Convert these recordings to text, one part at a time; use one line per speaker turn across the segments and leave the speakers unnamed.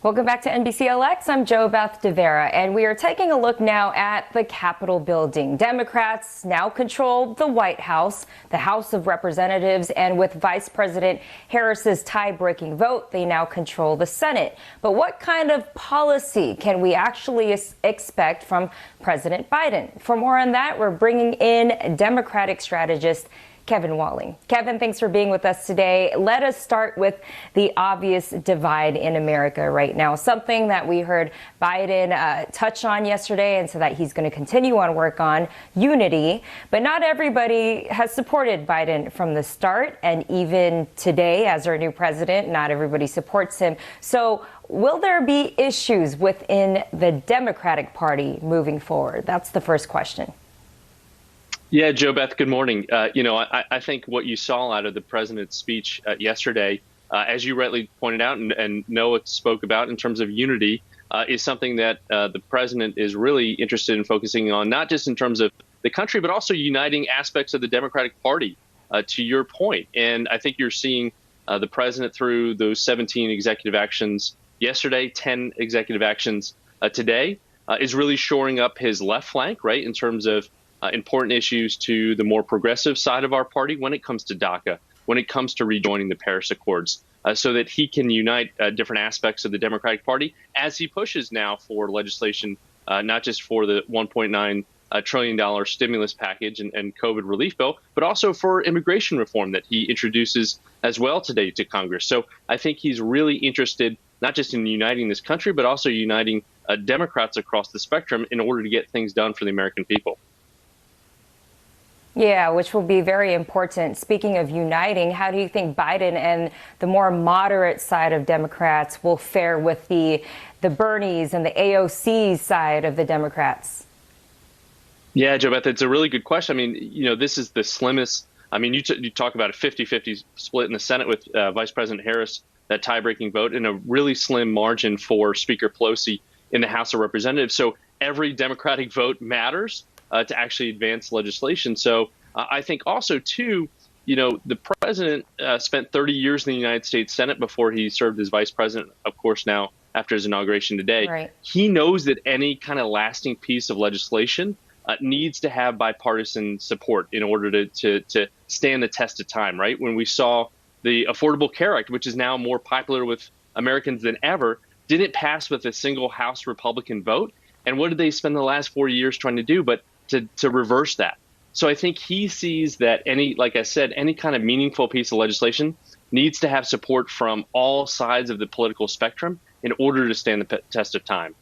Welcome back to NBC Elects. I'm Jobeth Devera, and we are taking a look now at the Capitol building. Democrats now control the White House, the House of Representatives, and with Vice President Harris's tie-breaking vote, they now control the Senate. But what kind of policy can we actually expect from President Biden? For more on that, we're bringing in Democratic strategist Kevin Walling. Kevin, thanks for being with us today. Let us start with the obvious divide in America right now, something that we heard Biden touch on yesterday, and so that he's going to continue on work on unity. But not everybody has supported Biden from the start, and even today, as our new president, not everybody supports him. So will there be issues within the Democratic Party moving forward? That's the first question.
Yeah, Jobeth, good morning. I think what you saw out of the president's speech yesterday, as you rightly pointed out and Noah spoke about in terms of unity, is something that the president is really interested in focusing on, not just in terms of the country, but also uniting aspects of the Democratic Party, to your point. And I think you're seeing the president through those 17 executive actions yesterday, 10 executive actions today, is really shoring up his left flank, right, in terms of important issues to the more progressive side of our party when it comes to DACA, when it comes to rejoining the Paris Accords, so that he can unite different aspects of the Democratic Party as he pushes now for legislation, not just for the $1.9 trillion stimulus package and COVID relief bill, but also for immigration reform that he introduces as well today to Congress. So I think he's really interested not just in uniting this country, but also uniting Democrats across the spectrum in order to get things done for the American people.
Yeah, which will be very important. Speaking of uniting, how do you think Biden and the more moderate side of Democrats will fare with the Bernies and the AOC side of the Democrats?
Yeah, Joe Beth, it's a really good question. I mean, this is the slimmest. I mean, you talk about a 50-50 split in the Senate with Vice President Harris, that tie-breaking vote, and a really slim margin for Speaker Pelosi in the House of Representatives. So every Democratic vote matters to actually advance legislation. So I think also, too, the president spent 30 years in the United States Senate before he served as vice president, of course, now after his inauguration today.
Right.
He knows that any kind of lasting piece of legislation needs to have bipartisan support in order to stand the test of time, right? When we saw the Affordable Care Act, which is now more popular with Americans than ever, didn't pass with a single House Republican vote. And what did they spend the last 4 years trying to do but to reverse that? So I think he sees that like I said, any kind of meaningful piece of legislation needs to have support from all sides of the political spectrum in order to stand the test of time.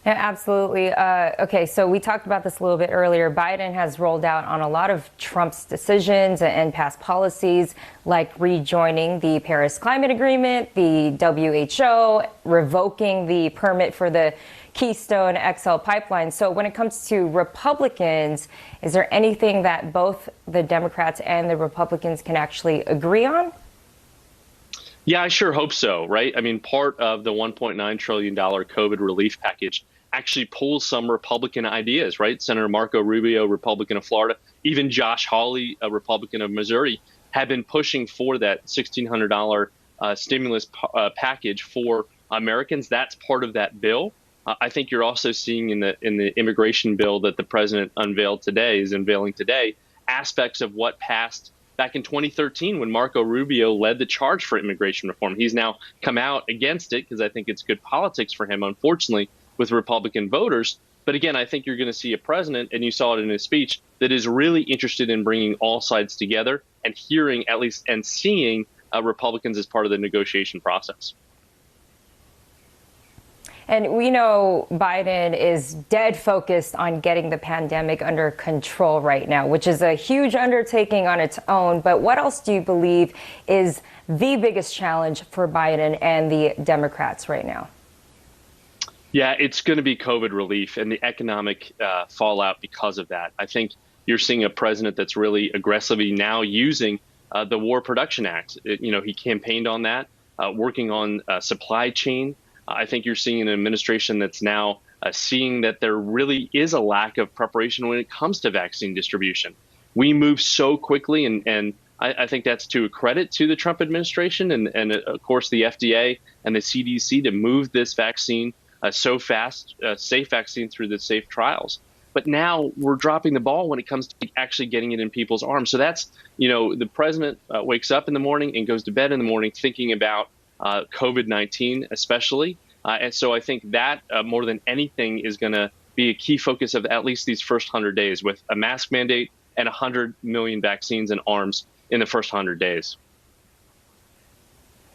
Yeah, absolutely. Okay, so we talked about this a little bit earlier. Biden has rolled out on a lot of Trump's decisions and past policies, like rejoining the Paris Climate Agreement, the WHO, revoking the permit for the Keystone XL pipeline. So when it comes to Republicans, is there anything that both the Democrats and the Republicans can actually agree on?
Yeah, I sure hope so, right? I mean, part of the $1.9 trillion COVID relief package actually pulls some Republican ideas, right? Senator Marco Rubio, Republican of Florida, even Josh Hawley, a Republican of Missouri, have been pushing for that $1,600 stimulus package for Americans. That's part of that bill. I think you're also seeing in the immigration bill that the president is unveiling today, aspects of what passed back in 2013 when Marco Rubio led the charge for immigration reform. He's now come out against it because I think it's good politics for him, unfortunately, with Republican voters. But again, I think you're going to see a president, and you saw it in his speech, that is really interested in bringing all sides together and hearing at least and seeing Republicans as part of the negotiation process.
And we know Biden is dead focused on getting the pandemic under control right now, which is a huge undertaking on its own. But what else do you believe is the biggest challenge for Biden and the Democrats right now?
Yeah, it's going to be COVID relief and the economic fallout because of that. I think you're seeing a president that's really aggressively now using the War Production Act. He campaigned on that, working on supply chain. I think you're seeing an administration that's now seeing that there really is a lack of preparation when it comes to vaccine distribution. We move so quickly, and I think that's to a credit to the Trump administration and of course, the FDA and the CDC to move this vaccine so fast, safe vaccine through the safe trials. But now we're dropping the ball when it comes to actually getting it in people's arms. So that's, the president wakes up in the morning and goes to bed in the morning thinking about COVID-19 especially. And so I think that more than anything is going to be a key focus of at least these first 100 days with a mask mandate and 100 million vaccines in arms in the first 100 days.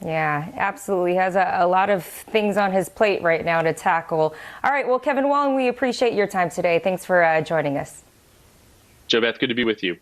Yeah, absolutely. Has a lot of things on his plate right now to tackle. All right. Well, Kevin Wong, we appreciate your time today. Thanks for joining us.
Jobeth, good to be with you.